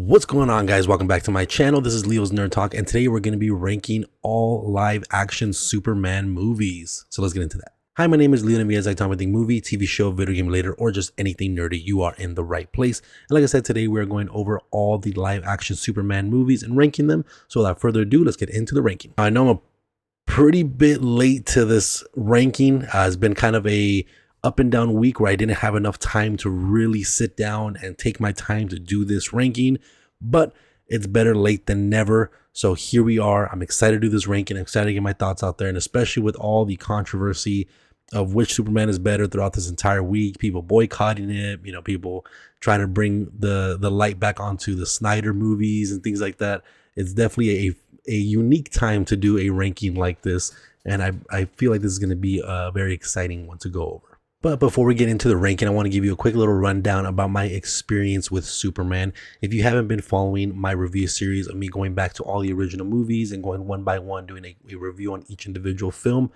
What's going on, guys? Welcome back to my channel. This is Leo's Nerd Talk, and today we're going to be ranking all live action Superman movies. So let's get into that. Hi, my name is Leo, and if you guys like talking about movie, TV show, video game related, or just anything nerdy, you are in the right place. And like I said, today we're going over all the live action Superman movies and ranking them. So without further ado, let's get into the ranking. I know I'm a pretty bit late to this ranking. It's been kind of a up and down week where I didn't have enough time to really sit down and take my time to do this ranking, but it's better late than never. So here we are. I'm excited to do this ranking. I'm excited to get my thoughts out there, and especially with all the controversy of which Superman is better throughout this entire week, people boycotting it, people trying to bring the light back onto the Snyder movies and things like that. It's definitely a unique time to do a ranking like this, and I feel like this is going to be a very exciting one to go over. But before we get into the ranking, I want to give you a quick little rundown about my experience with Superman. If you haven't been following my review series of me going back to all the original movies and going one by one, doing a review on each individual film,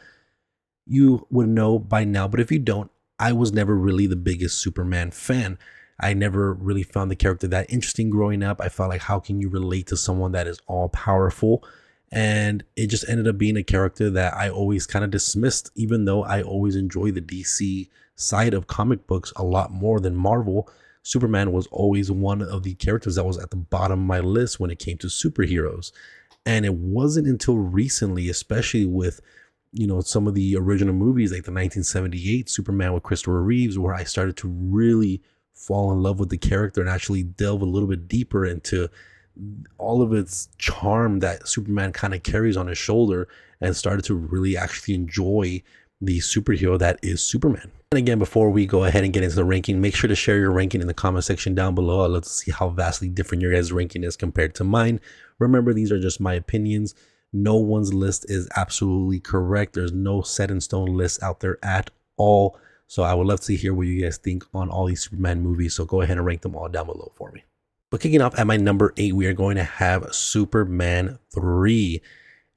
you would know by now. But if you don't, I was never really the biggest Superman fan. I never really found the character that interesting growing up. I felt like, how can you relate to someone that is all powerful? And it just ended up being a character that I always kind of dismissed, even though I always enjoy the DC side of comic books a lot more than Marvel. Superman was always one of the characters that was at the bottom of my list when it came to superheroes. And it wasn't until recently, especially with, some of the original movies like the 1978 Superman with Christopher Reeves, where I started to really fall in love with the character and actually delve a little bit deeper into all of its charm that Superman kind of carries on his shoulder, and started to really actually enjoy the superhero that is Superman. And again, before we go ahead and get into the ranking, make sure to share your ranking in the comment section down below. I'd love to see how vastly different your guys' ranking is compared to mine. Remember, these are just my opinions. No one's list is absolutely correct. There's no set in stone list out there at all. So I would love to hear what you guys think on all these Superman movies. So go ahead and rank them all down below for me. But kicking off at my number 8, we are going to have Superman 3.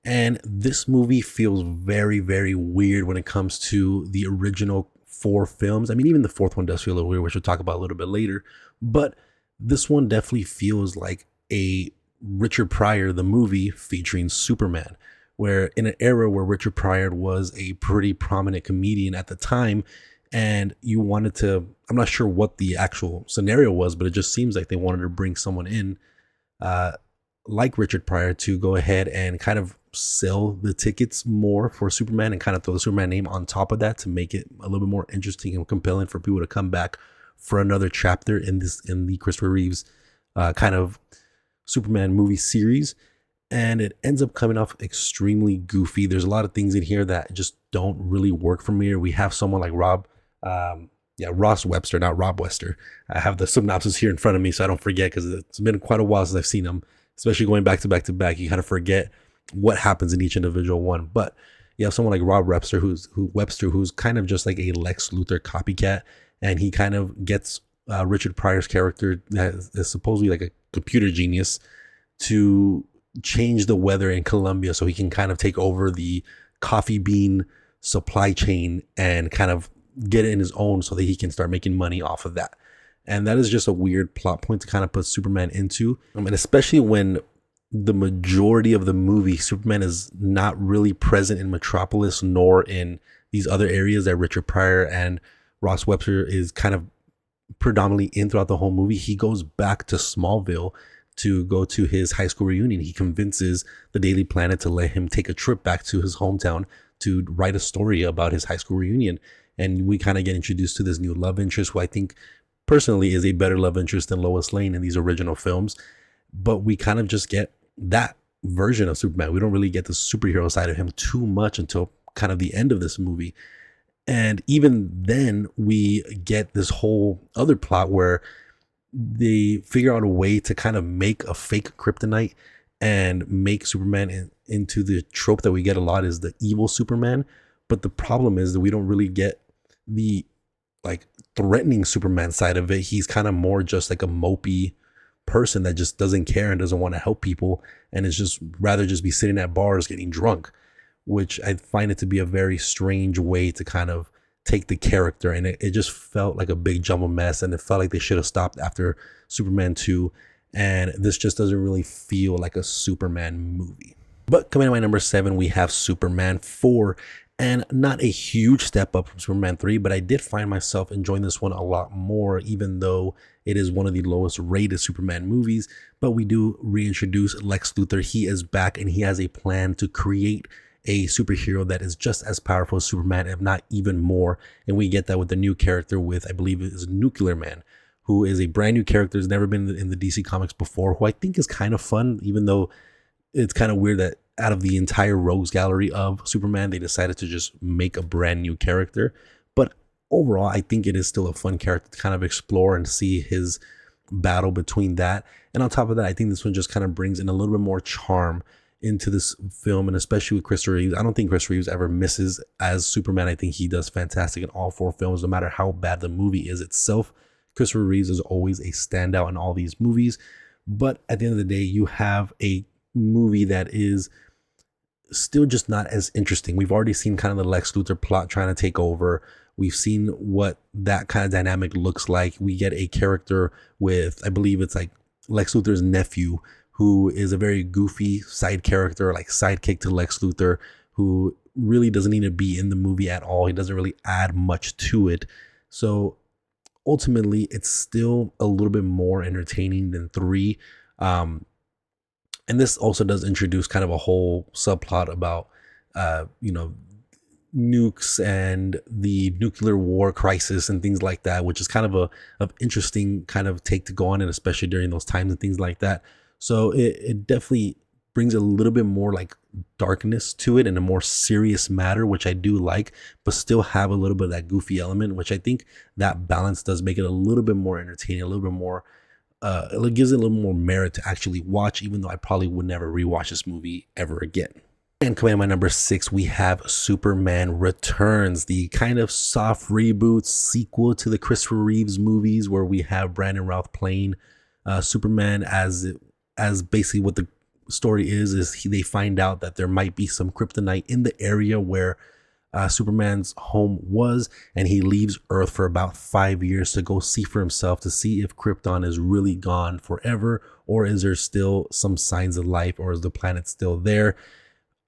And this movie feels very, very weird when it comes to the original 4 films. I mean, even the 4th one does feel a little weird, which we'll talk about a little bit later. But this one definitely feels like a Richard Pryor, the movie featuring Superman, where in an era where Richard Pryor was a pretty prominent comedian at the time, and you wanted to, I'm not sure what the actual scenario was, but it just seems like they wanted to bring someone in like Richard Pryor to go ahead and kind of sell the tickets more for Superman and kind of throw the Superman name on top of that to make it a little bit more interesting and compelling for people to come back for another chapter in the Christopher Reeves kind of Superman movie series. And it ends up coming off extremely goofy. There's a lot of things in here that just don't really work for me. We have someone like Ross Webster, not Rob Wester. I have the synopsis here in front of me so I don't forget, because it's been quite a while since I've seen them, especially going back to back. You kind of forget what happens in each individual one. But you have someone like Rob Webster, who's kind of just like a Lex Luthor copycat, and he kind of gets Richard Pryor's character that is supposedly like a computer genius to change the weather in Colombia so he can kind of take over the coffee bean supply chain and kind of get it in his own so that he can start making money off of that. And that is just a weird plot point to kind of put Superman into. And especially when the majority of the movie, Superman is not really present in Metropolis nor in these other areas that Richard Pryor and Ross Webster is kind of predominantly in throughout the whole movie. He goes back to Smallville to go to his high school reunion. He convinces the Daily Planet to let him take a trip back to his hometown to write a story about his high school reunion. And we kind of get introduced to this new love interest, who I think personally is a better love interest than Lois Lane in these original films. But we kind of just get that version of Superman. We don't really get the superhero side of him too much until kind of the end of this movie. And even then we get this whole other plot where they figure out a way to kind of make a fake kryptonite and make Superman into the trope that we get a lot, is the evil Superman. But the problem is that we don't really get the like threatening Superman side of it. He's kind of more just like a mopey person that just doesn't care and doesn't want to help people, and is just rather just be sitting at bars getting drunk, which I find it to be a very strange way to kind of take the character. And it just felt like a big jumble mess, and it felt like they should have stopped after Superman 2 and this just doesn't really feel like a Superman movie. But coming in my number 7, we have Superman 4, and not a huge step up from Superman 3, but I did find myself enjoying this one a lot more, even though it is one of the lowest rated Superman movies. But we do reintroduce Lex Luthor. He is back, and he has a plan to create a superhero that is just as powerful as Superman, if not even more. And we get that with the new character with, I believe it is Nuclear Man, who is a brand new character, has never been in the DC comics before, who I think is kind of fun, even though it's kind of weird that out of the entire rogues gallery of Superman, they decided to just make a brand new character. But overall, I think it is still a fun character to kind of explore and see his battle between that. And on top of that, I think this one just kind of brings in a little bit more charm into this film, and especially with Christopher Reeves. I don't think Christopher Reeves ever misses as Superman. I think he does fantastic in all 4 films, no matter how bad the movie is itself. Christopher Reeves is always a standout in all these movies. But at the end of the day, you have a movie that is still just not as interesting. We've already seen kind of the Lex Luthor plot trying to take over. We've seen what that kind of dynamic looks like. We get a character with, I believe it's like Lex Luthor's nephew, who is a very goofy side character, like sidekick to Lex Luthor, who really doesn't need to be in the movie at all. He doesn't really add much to it. So ultimately, it's still a little bit more entertaining than 3. And this also does introduce kind of a whole subplot about, nukes and the nuclear war crisis and things like that, which is kind of a interesting kind of take to go on, and especially during those times and things like that. So it definitely brings a little bit more like darkness to it and a more serious matter, which I do like, but still have a little bit of that goofy element, which I think that balance does make it a little bit more entertaining, a little bit more it gives it a little more merit to actually watch, even though I probably would never rewatch this movie ever again. And coming at my number 6, we have Superman Returns, the kind of soft reboot sequel to the Christopher Reeves movies, where we have Brandon Routh playing Superman as basically what the story is they find out that there might be some kryptonite in the area where Superman's home was, and he leaves Earth for about 5 years to go see for himself, to see if Krypton is really gone forever, or is there still some signs of life, or is the planet still there.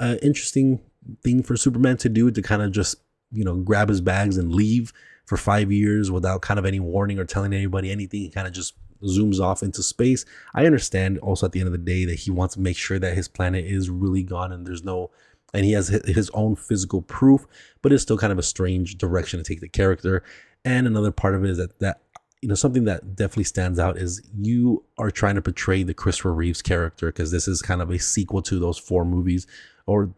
Interesting thing for Superman to do, to kind of just grab his bags and leave for 5 years without kind of any warning or telling anybody anything. He kind of just zooms off into space. I understand also at the end of the day that he wants to make sure that his planet is really gone and he has his own physical proof, but it's still kind of a strange direction to take the character. And another part of it is that something that definitely stands out is you are trying to portray the Christopher Reeves character, because this is kind of a sequel to those 4 movies, or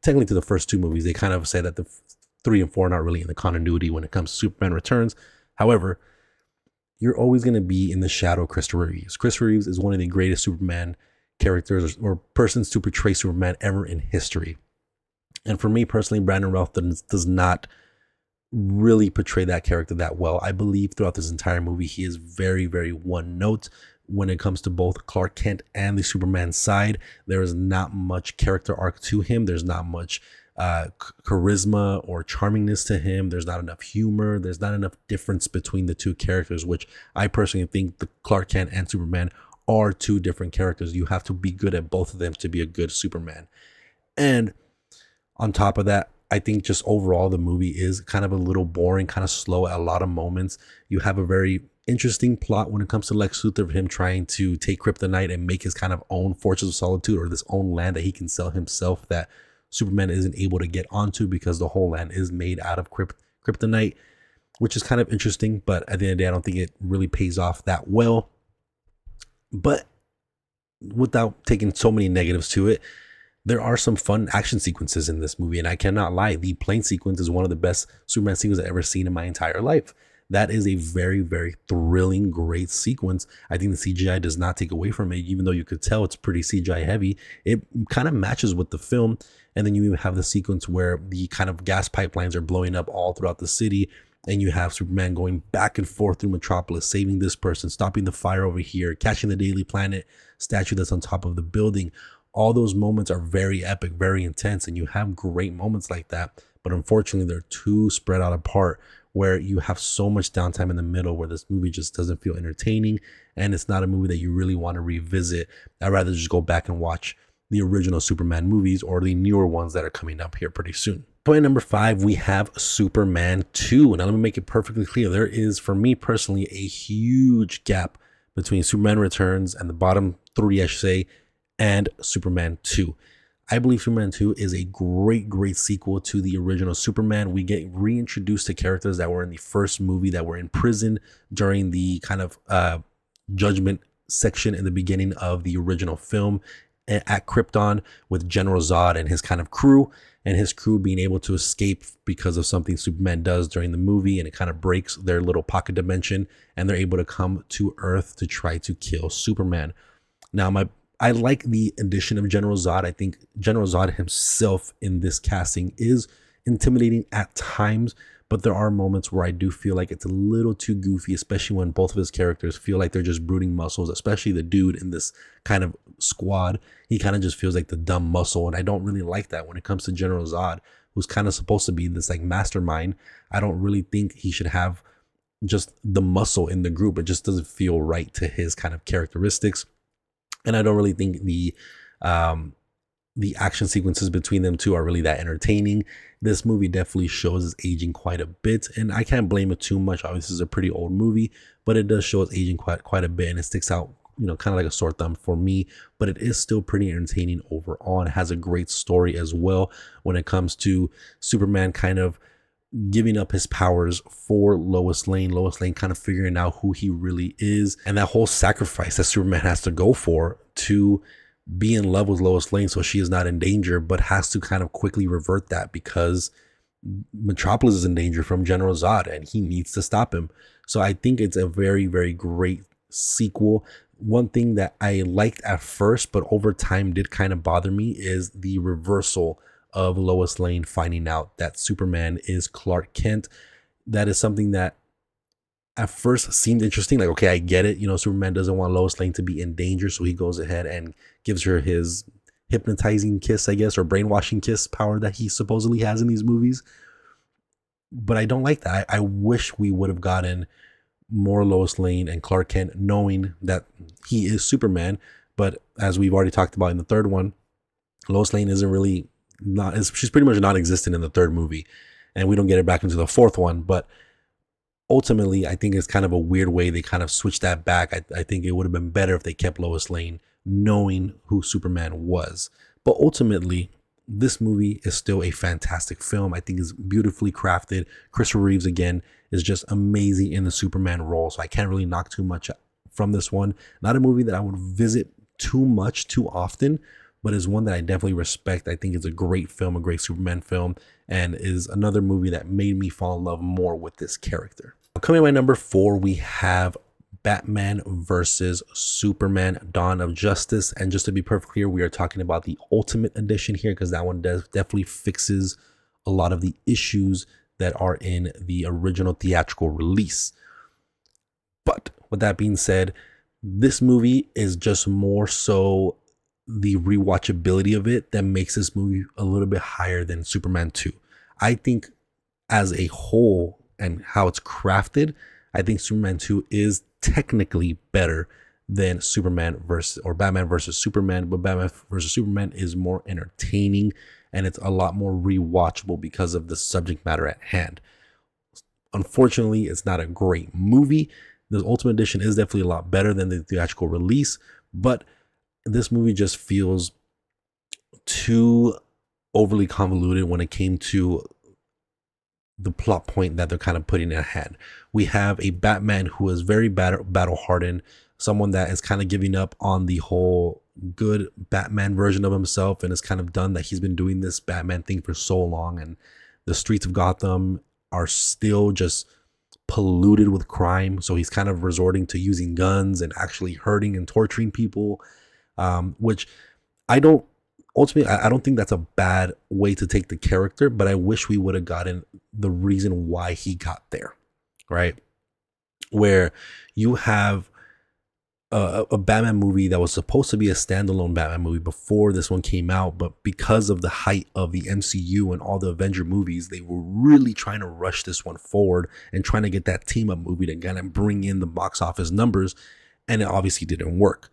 technically to the first 2 movies. They kind of say that the 3 and 4 are not really in the continuity when it comes to Superman Returns. However, you're always going to be in the shadow of Christopher Reeves. Christopher Reeves is one of the greatest Superman characters or persons to portray Superman ever in history. And for me personally, Brandon Routh does not really portray that character that well. I believe throughout this entire movie, he is very, very one note when it comes to both Clark Kent and the Superman side. There is not much character arc to him. There's not much charisma or charmingness to him. There's not enough humor. There's not enough difference between the 2 characters, which I personally think the Clark Kent and Superman are 2 different characters. You have to be good at both of them to be a good Superman. And on top of that, I think just overall the movie is kind of a little boring, kind of slow at a lot of moments. You have a very interesting plot when it comes to Lex Luthor, of him trying to take kryptonite and make his kind of own Fortress of Solitude, or this own land that he can sell himself, that Superman isn't able to get onto because the whole land is made out of kryptonite, which is kind of interesting. But at the end of the day, I don't think it really pays off that well. But without taking so many negatives to it, there are some fun action sequences in this movie, and I cannot lie, the plane sequence is one of the best Superman sequences I've ever seen in my entire life. That is a very, very thrilling, great sequence. I think the CGI does not take away from it, even though you could tell it's pretty CGI heavy. It kind of matches with the film. And then you even have the sequence where the kind of gas pipelines are blowing up all throughout the city, and you have Superman going back and forth through Metropolis, saving this person, stopping the fire over here, catching the Daily Planet statue that's on top of the building. All those moments are very epic, very intense, and you have great moments like that. But unfortunately, they're too spread out apart, where you have so much downtime in the middle where this movie just doesn't feel entertaining. and it's not a movie that you really want to revisit. I'd rather just go back and watch the original Superman movies or the newer ones that are coming up here pretty soon. Point number 5, we have Superman 2. Now let me make it perfectly clear. There is, for me personally, a huge gap between Superman Returns and the bottom 3, I should say, and Superman 2. I believe Superman 2 is a great sequel to the original Superman. We get reintroduced to characters that were in the first movie that were in prison during the kind of judgment section in the beginning of the original film at Krypton, with General Zod and his kind of crew, and his crew being able to escape because of something Superman does during the movie, and it kind of breaks their little pocket dimension, and they're able to come to Earth to try to kill Superman. Now, I like the addition of General Zod. I think General Zod himself in this casting is intimidating at times, but there are moments where I do feel like it's a little too goofy, especially when both of his characters feel like they're just brooding muscles, especially the dude in this kind of squad. He kind of just feels like the dumb muscle, and I don't really like that when it comes to General Zod, who's kind of supposed to be this like mastermind. I don't really think he should have just the muscle in the group. It just doesn't feel right to his kind of characteristics. And I don't really think the action sequences between them two are really that entertaining. This movie definitely shows it's aging quite a bit, and I can't blame it too much. Obviously, it's a pretty old movie, but it does show it's aging quite a bit, and it sticks out, kind of like a sore thumb for me. But it is still pretty entertaining overall. And it has a great story as well when it comes to Superman kind of giving up his powers for Lois Lane. Lois Lane kind of figuring out who he really is, and that whole sacrifice that Superman has to go for to be in love with Lois Lane so she is not in danger, but has to kind of quickly revert that because Metropolis is in danger from General Zod and he needs to stop him. So I think it's a very great sequel. One thing that I liked at first, but over time did kind of bother me, is the reversal of Lois Lane finding out that Superman is Clark Kent. That is something that at first seemed interesting. Like, okay, I get it. Superman doesn't want Lois Lane to be in danger, so he goes ahead and gives her his hypnotizing kiss, I guess, or brainwashing kiss power that he supposedly has in these movies. But I don't like that. I wish we would have gotten more Lois Lane and Clark Kent knowing that he is Superman. But as we've already talked about in the third one, Lois Lane she's pretty much non-existent in the third movie, and we don't get it back into the fourth one. But ultimately, I think it's kind of a weird way they kind of switched that back. I think it would have been better if they kept Lois Lane knowing who Superman was. But ultimately, this movie is still a fantastic film. I think it's beautifully crafted. Christopher Reeves, again, is just amazing in the Superman role, so I can't really knock too much from this one. Not a movie that I would visit too often, but is one that I definitely respect. I think it's a great film, a great Superman film, and is another movie that made me fall in love more with this character. Coming at my number 4, we have Batman versus Superman: Dawn of Justice. And just to be perfectly clear, we are talking about the Ultimate Edition here, because that one definitely fixes a lot of the issues that are in the original theatrical release. But with that being said, this movie is just more so the rewatchability of it that makes this movie a little bit higher than Superman 2. I think as a whole and how it's crafted, I think Superman 2 is technically better than Batman versus Superman, but Batman versus Superman is more entertaining and it's a lot more rewatchable because of the subject matter at hand. Unfortunately, it's not a great movie. The Ultimate Edition is definitely a lot better than the theatrical release, but this movie just feels too overly convoluted when it came to the plot point that they're kind of putting at hand. We have a Batman who is very battle hardened, someone that is kind of giving up on the whole good Batman version of himself, and is kind of done that he's been doing this Batman thing for so long, and the streets of Gotham are still just polluted with crime, so he's kind of resorting to using guns and actually hurting and torturing people, which I don't think that's a bad way to take the character, but I wish we would have gotten the reason why he got there, right? Where you have a Batman movie that was supposed to be a standalone Batman movie before this one came out, but because of the height of the MCU and all the Avenger movies, they were really trying to rush this one forward and trying to get that team up movie to kind of bring in the box office numbers. and it obviously didn't work.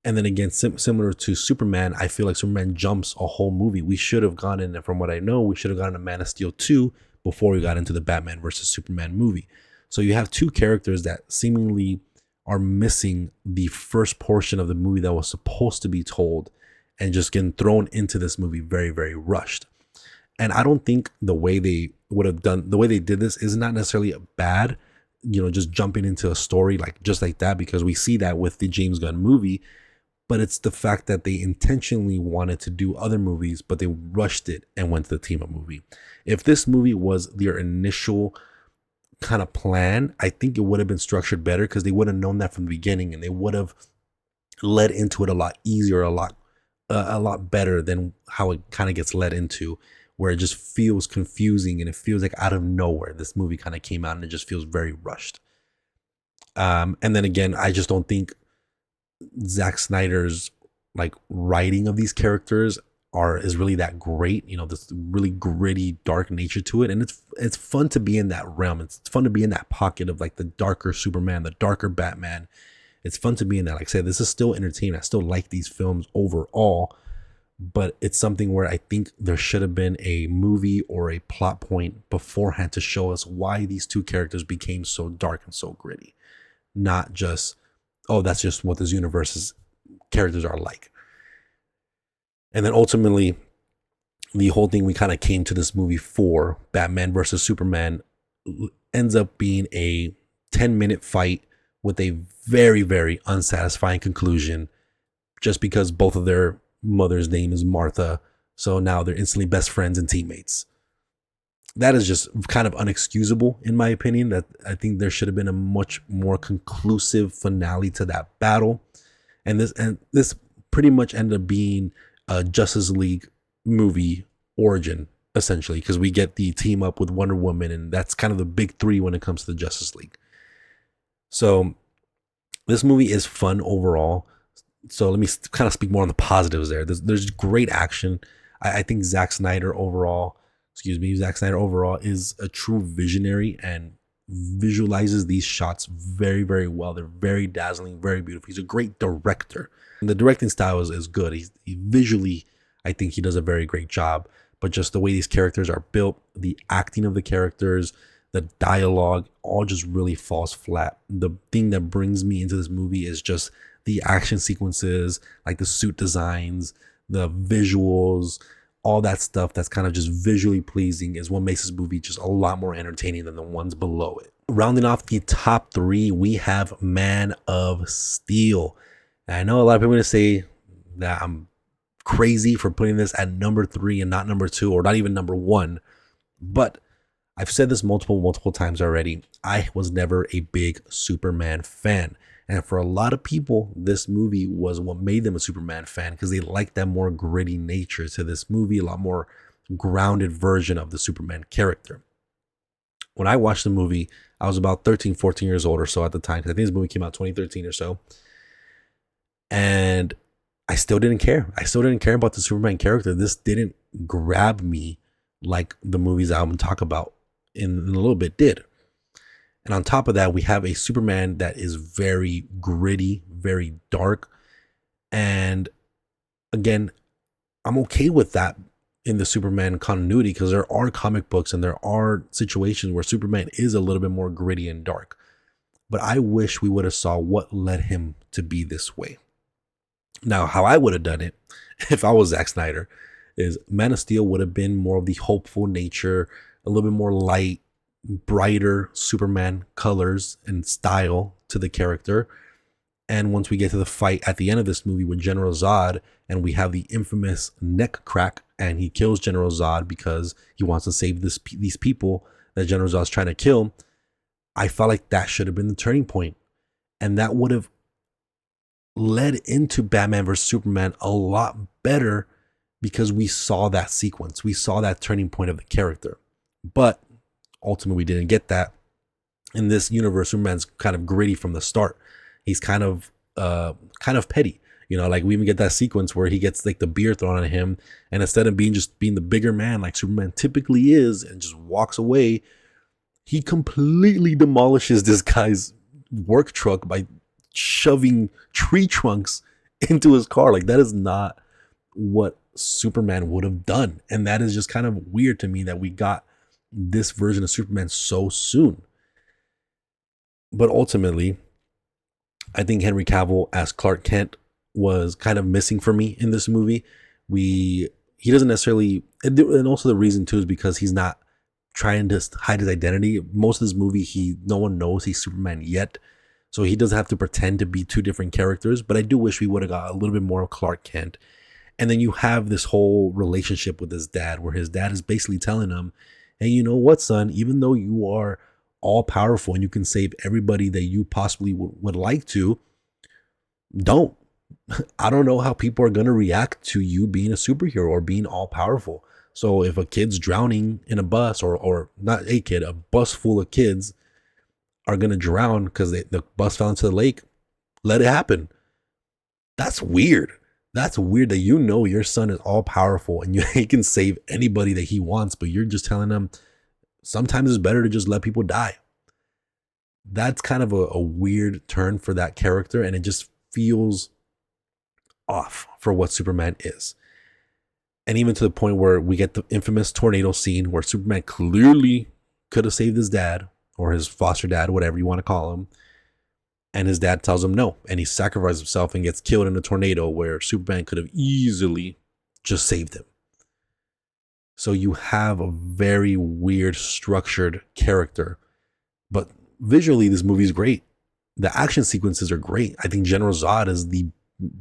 And then again, similar to Superman, I feel like Superman jumps a whole movie. We should have gone in, and from what I know, we should have gotten a Man of Steel 2 before we got into the Batman versus Superman movie. So you have two characters that seemingly are missing the first portion of the movie that was supposed to be told and just getting thrown into this movie very, very rushed. And I don't think the way they would have done, the way they did this is not necessarily bad, just jumping into a story like just like that, because we see that with the James Gunn movie. But it's the fact that they intentionally wanted to do other movies, but they rushed it and went to the team up movie. If this movie was their initial kind of plan, I think it would have been structured better, because they would have known that from the beginning, and they would have led into it a lot easier, a lot better than how it kind of gets led into, where it just feels confusing and it feels like out of nowhere this movie kind of came out, and it just feels very rushed. And then again, I just don't think Zack Snyder's like writing of these characters is really that great. This really gritty, dark nature to it, and it's fun to be in that realm. It's fun to be in that pocket of like the darker Superman, the darker Batman. It's fun to be in that. Like I said, this is still entertaining. I still like these films overall, but it's something where I think there should have been a movie or a plot point beforehand to show us why these two characters became so dark and so gritty, not just, oh, that's just what this universe's characters are like. And then ultimately, the whole thing we kind of came to this movie for, Batman versus Superman, ends up being a 10-minute fight with a very, very unsatisfying conclusion, just because both of their mother's name is Martha. So now they're instantly best friends and teammates. That is just kind of unexcusable, in my opinion. That I think there should have been a much more conclusive finale to that battle. And this pretty much ended up being a Justice League movie origin, essentially, because we get the team up with Wonder Woman, and that's kind of the big three when it comes to the Justice League. So this movie is fun overall. So let me kind of speak more on the positives there. There's great action. I think Zack Snyder overall is a true visionary and visualizes these shots very, very well. They're very dazzling, very beautiful. He's a great director. And the directing style is good. He visually, I think he does a very great job. But just the way these characters are built, the acting of the characters, the dialogue, all just really falls flat. The thing that brings me into this movie is just the action sequences, like the suit designs, the visuals, all that stuff that's kind of just visually pleasing is what makes this movie just a lot more entertaining than the ones below it. Rounding off the top three, we have Man of Steel. And I know a lot of people are going to say that I'm crazy for putting this at number 3 and not number 2, or not even number 1. But I've said this multiple times already. I was never a big Superman fan. And for a lot of people, this movie was what made them a Superman fan, because they liked that more gritty nature to this movie, a lot more grounded version of the Superman character. When I watched the movie, I was about 13, 14 years old or so at the time, because I think this movie came out 2013 or so. And I still didn't care. I still didn't care about the Superman character. This didn't grab me like the movies I'm going to talk about in a little bit did. And on top of that, we have a Superman that is very gritty, very dark. And again, I'm okay with that in the Superman continuity, because there are comic books and there are situations where Superman is a little bit more gritty and dark. But I wish we would have saw what led him to be this way. Now, how I would have done it if I was Zack Snyder is Man of Steel would have been more of the hopeful nature, a little bit more light, brighter Superman colors and style to the character. And once we get to the fight at the end of this movie with General Zod, and we have the infamous neck crack, and he kills General Zod because he wants to save these people that General Zod's trying to kill, I felt like that should have been the turning point. And that would have led into Batman vs. Superman a lot better, because we saw that sequence. We saw that turning point of the character. But ultimately, we didn't get that. In this universe, Superman's kind of gritty from the start. He's kind of petty. Like we even get that sequence where he gets like the beer thrown at him, and instead of being the bigger man like Superman typically is and just walks away, he completely demolishes this guy's work truck by shoving tree trunks into his car. Like, that is not what Superman would have done. And that is just kind of weird to me that we got this version of Superman so soon. But ultimately, I think Henry Cavill as Clark Kent was kind of missing for me in this movie. He doesn't necessarily, and also the reason too is because he's not trying to hide his identity. Most of this movie, no one knows he's Superman yet, so he doesn't have to pretend to be two different characters. But I do wish we would have got a little bit more of Clark Kent. And then you have this whole relationship with his dad, where his dad is basically telling him, hey, you know what, son, even though you are all powerful and you can save everybody that you possibly would like to, don't. I don't know how people are going to react to you being a superhero or being all powerful. So if a kid's drowning in a bus, or not a kid, a bus full of kids are going to drown because the bus fell into the lake, let it happen. That's weird. That's weird that you know your son is all powerful and he can save anybody that he wants, but you're just telling him sometimes it's better to just let people die. That's kind of a weird turn for that character, and it just feels off for what Superman is. And even to the point where we get the infamous tornado scene where Superman clearly could have saved his dad or his foster dad, whatever you want to call him. And his dad tells him no. And he sacrifices himself and gets killed in a tornado where Superman could have easily just saved him. So you have a very weird structured character. But visually, this movie is great. The action sequences are great. I think General Zod is the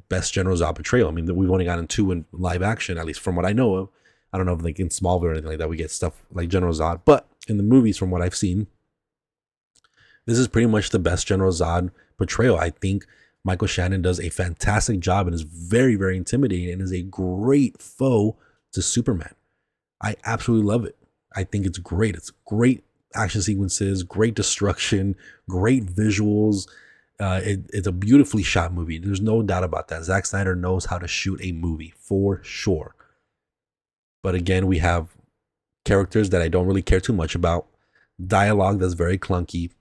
best General Zod portrayal. I mean, we've only gotten 2 in live action, at least from what I know of. I don't know if like in Smallville or anything like that we get stuff like General Zod, but in the movies, from what I've seen, this is pretty much the best General Zod portrayal. I think Michael Shannon does a fantastic job and is very, very intimidating and is a great foe to Superman. I absolutely love it. I think it's great. It's great action sequences, great destruction, great visuals. It's a beautifully shot movie. There's no doubt about that. Zack Snyder knows how to shoot a movie for sure. But again, we have characters that I don't really care too much about, dialogue that's very clunky,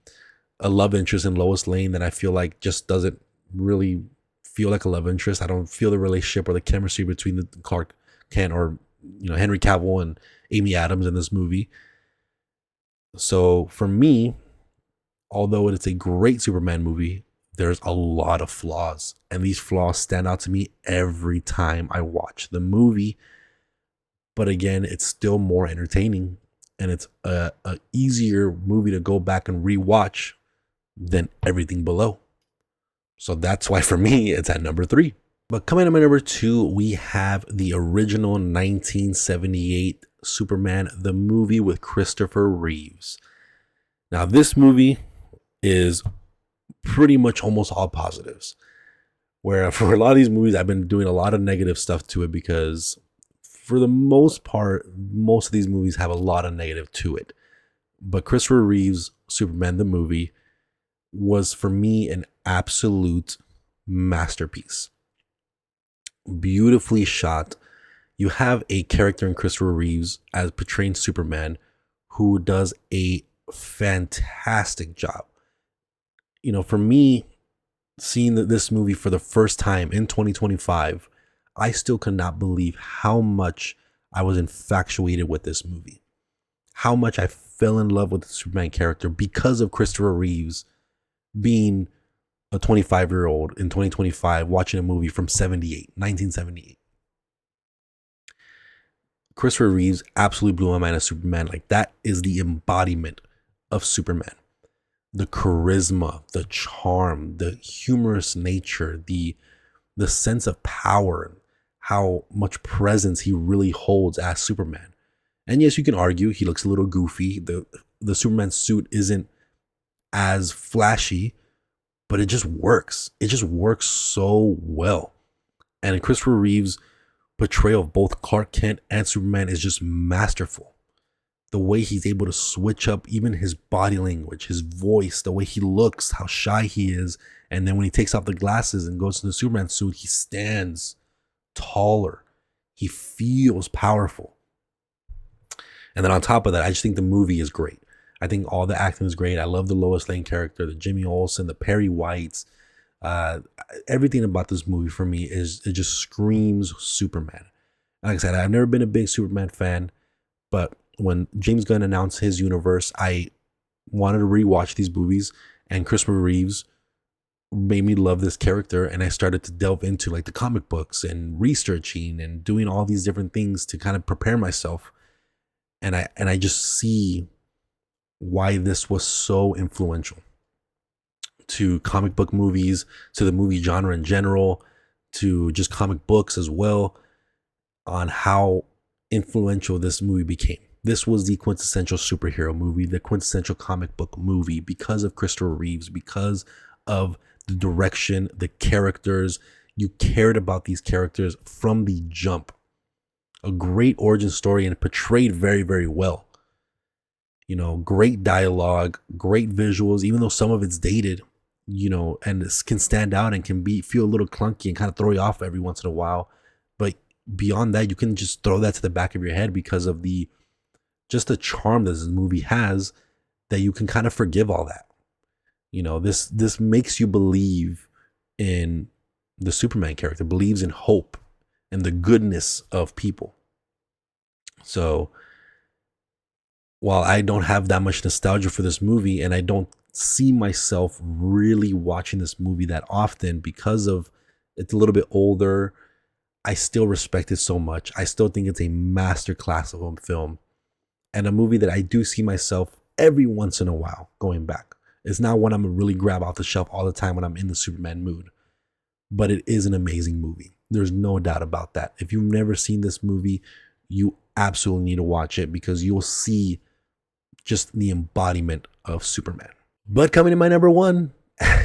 a love interest in Lois Lane that I feel like just doesn't really feel like a love interest. I don't feel the relationship or the chemistry between the Clark Kent or Henry Cavill and Amy Adams in this movie. So for me, although it's a great Superman movie, there's a lot of flaws, and these flaws stand out to me every time I watch the movie. But again, it's still more entertaining, and it's a easier movie to go back and rewatch than Everything Below. So that's why for me, it's at number 3. But coming up at number 2, we have the original 1978 Superman, the movie with Christopher Reeves. Now, this movie is pretty much almost all positives, where for a lot of these movies, I've been doing a lot of negative stuff to it because for the most part, most of these movies have a lot of negative to it. But Christopher Reeves' Superman, the movie, was for me an absolute masterpiece. Beautifully shot. You have a character in Christopher Reeves as portraying Superman who does a fantastic job. For me, seeing this movie for the first time in 2025, I still could not believe how much I was infatuated with this movie. How much I fell in love with the Superman character because of Christopher Reeves being a 25-year-old in 2025 watching a movie from 1978. Christopher Reeves absolutely blew my mind as Superman. Like, that is the embodiment of Superman. The charisma, the charm, the humorous nature, the sense of power, how much presence he really holds as Superman. And yes, you can argue he looks a little goofy. The Superman suit isn't as flashy, but it just works. It just works so well. And Christopher Reeves' portrayal of both Clark Kent and Superman is just masterful. The way he's able to switch up even his body language, his voice, the way he looks, how shy he is. And then when he takes off the glasses and goes to the Superman suit, he stands taller. He feels powerful. And then on top of that, I just think the movie is great. I think all the acting is great. I love the Lois Lane character, the Jimmy Olsen, the Perry Whites, Uh, Everything about this movie for me is it just screams Superman. Like I said, I've never been a big Superman fan, but when James Gunn announced his universe, I wanted to rewatch these movies, and Christopher Reeves made me love this character, and I started to delve into like the comic books and researching and doing all these different things to kind of prepare myself. And I just see why this was so influential to comic book movies, to the movie genre in general, to just comic books as well, on how influential this movie became. This was the quintessential superhero movie, the quintessential comic book movie because of Christopher Reeves, because of the direction, the characters. You cared about these characters from the jump. A great origin story and portrayed very, very well. Great dialogue, great visuals, even though some of it's dated, and it can stand out and can feel a little clunky and kind of throw you off every once in a while. But beyond that, you can just throw that to the back of your head because of the charm that this movie has, that you can kind of forgive all that. This makes you believe in the Superman character, believes in hope and the goodness of people. So while I don't have that much nostalgia for this movie, and I don't see myself really watching this movie that often because of it's a little bit older, I still respect it so much. I still think it's a masterclass of a film and a movie that I do see myself every once in a while going back. It's not one I'm gonna really grab off the shelf all the time when I'm in the Superman mood, but it is an amazing movie. There's no doubt about that. If you've never seen this movie, you absolutely need to watch it because you'll see just the embodiment of Superman. But coming in my number one,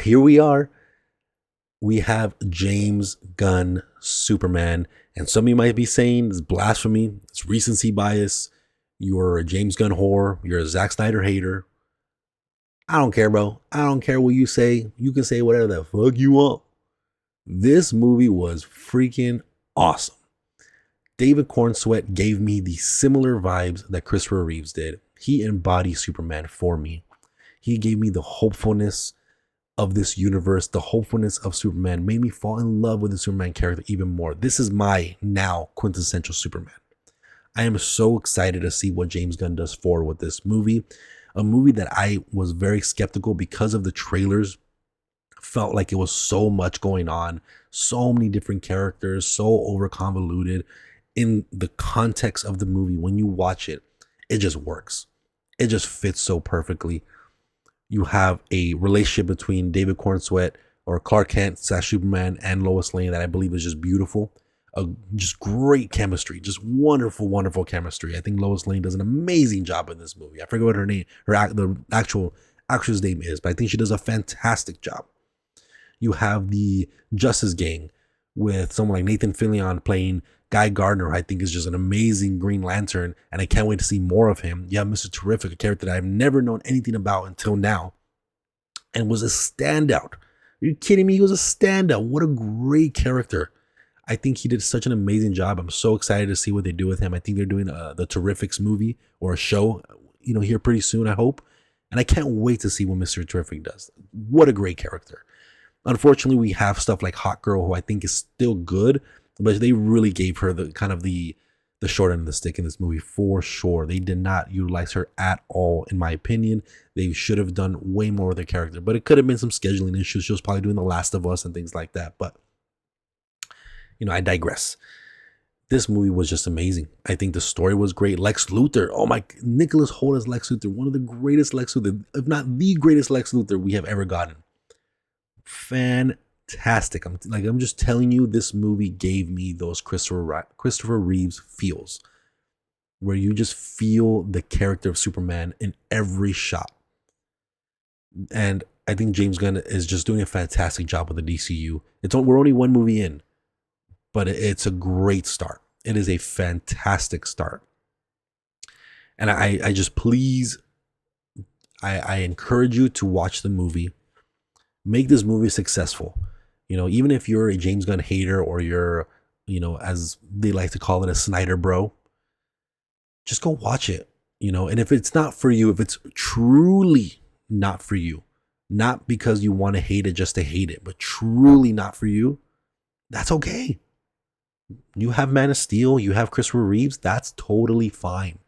here we are. We have James Gunn Superman. And some of you might be saying it's blasphemy, it's recency bias, you're a James Gunn whore, you're a Zack Snyder hater. I don't care, bro. I don't care what you say. You can say whatever the fuck you want. This movie was freaking awesome. David Cornsweet gave me the similar vibes that Christopher Reeves did. He embodied Superman for me. He gave me the hopefulness of this universe, the hopefulness of Superman, made me fall in love with the Superman character even more. This is my now quintessential Superman. I am so excited to see what James Gunn does forward with this movie. A movie that I was very skeptical because of the trailers. Felt like it was so much going on, so many different characters, so over convoluted. In the context of the movie, when you watch it, it just works. It just fits so perfectly. You have a relationship between David Cornsweet or Clark Kent, Superman, and Lois Lane that I believe is just beautiful. Just great chemistry, just wonderful, wonderful chemistry. I think Lois Lane does an amazing job in this movie. I forget what her name, the actual actress name is, but I think she does a fantastic job. You have the Justice Gang with someone like Nathan Fillion playing Guy Gardner, who I think is just an amazing Green Lantern, and I can't wait to see more of him. You have Mr. Terrific, a character that I've never known anything about until now, and was a standout. Are you kidding me? He was a standout. What a great character. I think he did such an amazing job. I'm so excited to see what they do with him. I think they're doing the Terrifics movie or a show, here pretty soon, I hope. And I can't wait to see what Mr. Terrific does. What a great character. Unfortunately, we have stuff like Hot Girl, who I think is still good, but they really gave her the kind of the short end of the stick in this movie for sure. They did not utilize her at all, in my opinion. They should have done way more with her character, but it could have been some scheduling issues. She was probably doing The Last of Us and things like that. But I digress. This movie was just amazing. I think the story was great. Lex Luthor, oh my, Nicholas Hoult as Lex Luthor, one of the greatest Lex Luthor, if not the greatest Lex Luthor we have ever gotten. Fantastic. I'm just telling you, this movie gave me those Christopher Reeves feels, where you just feel the character of Superman in every shot. And I think James Gunn is just doing a fantastic job with the DCU. We're only one movie in, but it's a great start. It is a fantastic start. And I just please, I encourage you to watch the movie. Make this movie successful. Even if you're a James Gunn hater or you're, as they like to call it, a Snyder bro, just go watch it. And if it's not for you, if it's truly not for you, not because you want to hate it just to hate it, but truly not for you, that's okay. You have Man of Steel, you have Christopher Reeves, that's totally fine.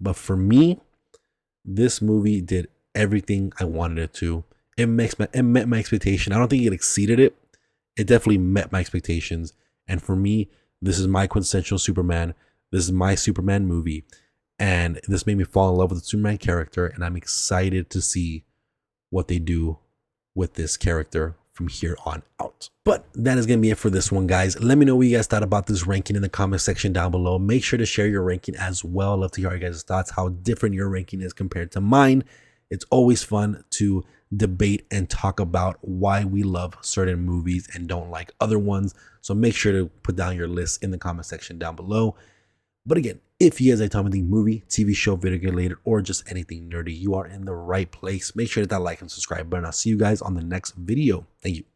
But for me, this movie did everything I wanted it to. It met my expectation. I don't think it exceeded it. It definitely met my expectations. And for me, this is my quintessential Superman. This is my Superman movie. And this made me fall in love with the Superman character. And I'm excited to see what they do with this character from here on out. But that is going to be it for this one, guys. Let me know what you guys thought about this ranking in the comment section down below. Make sure to share your ranking as well. I'd love to hear your guys' thoughts, how different your ranking is compared to mine. It's always fun to debate and talk about why we love certain movies and don't like other ones. So make sure to put down your list in the comment section down below. But again, if you guys like talking about movie, TV show, video game related, or just anything nerdy, you are in the right place. Make sure to hit that like and subscribe button. I'll see you guys on the next video. Thank you.